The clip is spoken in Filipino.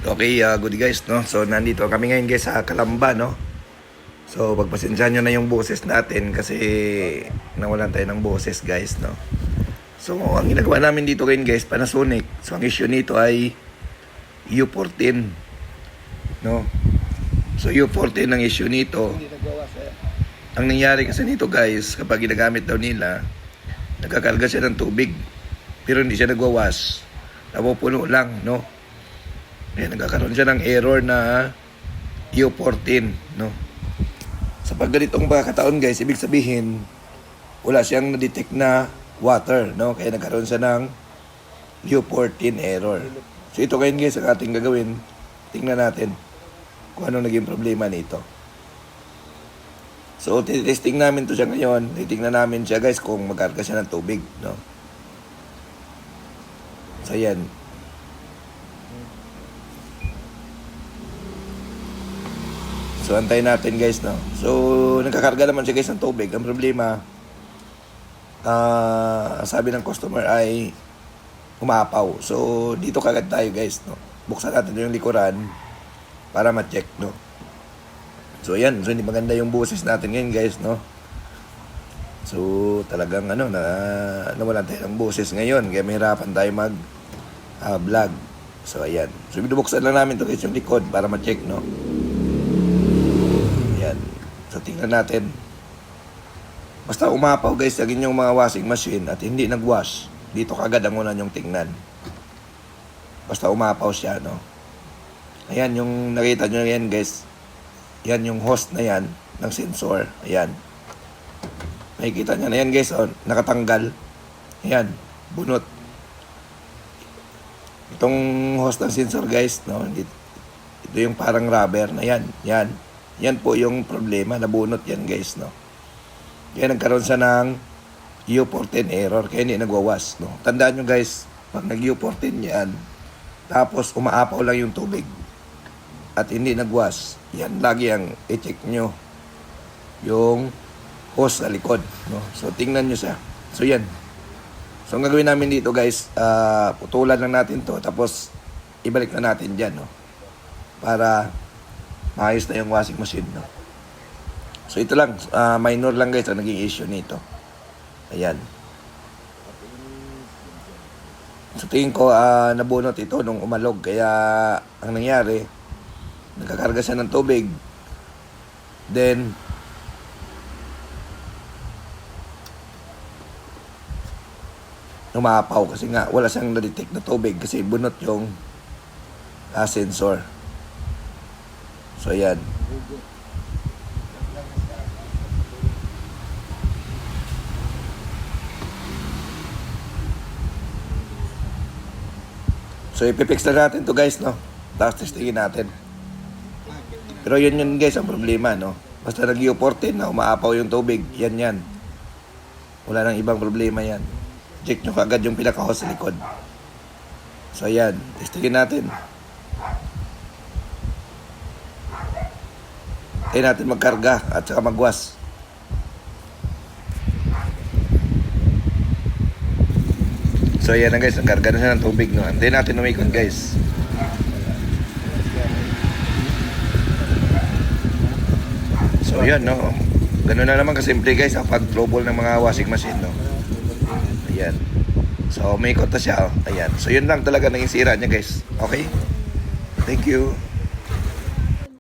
Okay, good guys, no? So, nandito kami ngayon guys sa Calamba, no? So, pagpasensyahan nyo na yung boses natin kasi nawalan tayo ng boses guys, no? So, ang ginagawa namin dito ngayon guys, Panasonic. So, ang issue nito ay U14, no? So, U14 ang issue nito. Ang nangyari kasi nito guys, kapag ginagamit daw nila, nagkakarga siya ng tubig. Pero hindi siya nagwawas. Napupuno lang, no? Kaya nagkakaroon siya ng error na U14, no? Sa pag ganitong pagkakataon guys, ibig sabihin, wala siyang na-detect na water, no? Kaya nagkaroon siya ng U14 error. So ito ngayon guys, ang ating gagawin, tingnan natin kung ano naging problema nito. So testing namin to siya ngayon, titingnan namin siya guys kung magkarga siya ng tubig, no? So yan. So, antayin natin guys, no? So, nagkakarga naman siya guys ng tubig. Ang problema, sabi ng customer ay umapaw. So, dito kagad tayo guys, no? Buksan natin yung likuran para ma-check, no? So, ayan. So, hindi maganda yung boses natin ngayon guys, no? So, talagang nawalan tayo ng boses ngayon. Kaya mahirapan tayo mag-vlog. So, ayan. So, binubuksan lang namin to guys yung likod para ma-check, no? So, tingnan natin. Basta umapaw guys, laging yung mga washing machine at hindi nag-wash. Dito kagad ang una yung tingnan. Basta umapaw siya, no? Ayan, yung nakita nyo yan guys. Yan yung hose na yan ng sensor. Ayan. Nakikita nyo na yan guys, oh, nakatanggal. Ayan, bunot. Itong hose ng sensor guys, no? Ito yung parang rubber na yan. Yan. Yan po yung problema, nabunot yan guys, no? Kaya nagkaroon siya ng U14 error, kaya hindi nagwawas, no? Tandaan nyo guys, pag nag-U14 yan, tapos umaapaw lang yung tubig, at hindi nagwas, yan lagi ang i-check nyo, yung hose sa likod, no? So, tingnan nyo siya. So, yan. So, ang gagawin namin dito guys, putulan lang natin to, tapos ibalik na natin dyan, no? Para maayos na yung washing machine, no? So, ito lang. Minor lang guys ang naging issue nito. Ayan. So, tingin ko nabunot ito nung umalog. Kaya, ang nangyari, nagkakarga siya ng tubig. Then, umapaw kasi nga wala siyang na-detect na tubig kasi bunot yung sensor. So, ayan. So, ipipix na natin to guys, no? Tapos testingin natin. Pero yun guys ang problema, no? Basta nag-U14 na umaapaw yung tubig. Yan. Wala nang ibang problema yan. Check nyo kagad yung pinaka-hose sa likod. So, ayan. Testingin natin. Tayo natin magkarga at saka magwas. So ayan na guys, nagkarga na siya ng tubig, no? Antayin natin umikot guys. So ayan, no? Ganun na naman kasimple guys ang pag-trouble ng mga washing machine, no? Ayan. So umikot na siya, oh. Ayan. So yun lang talaga naging sira niya guys. Okay? Thank you.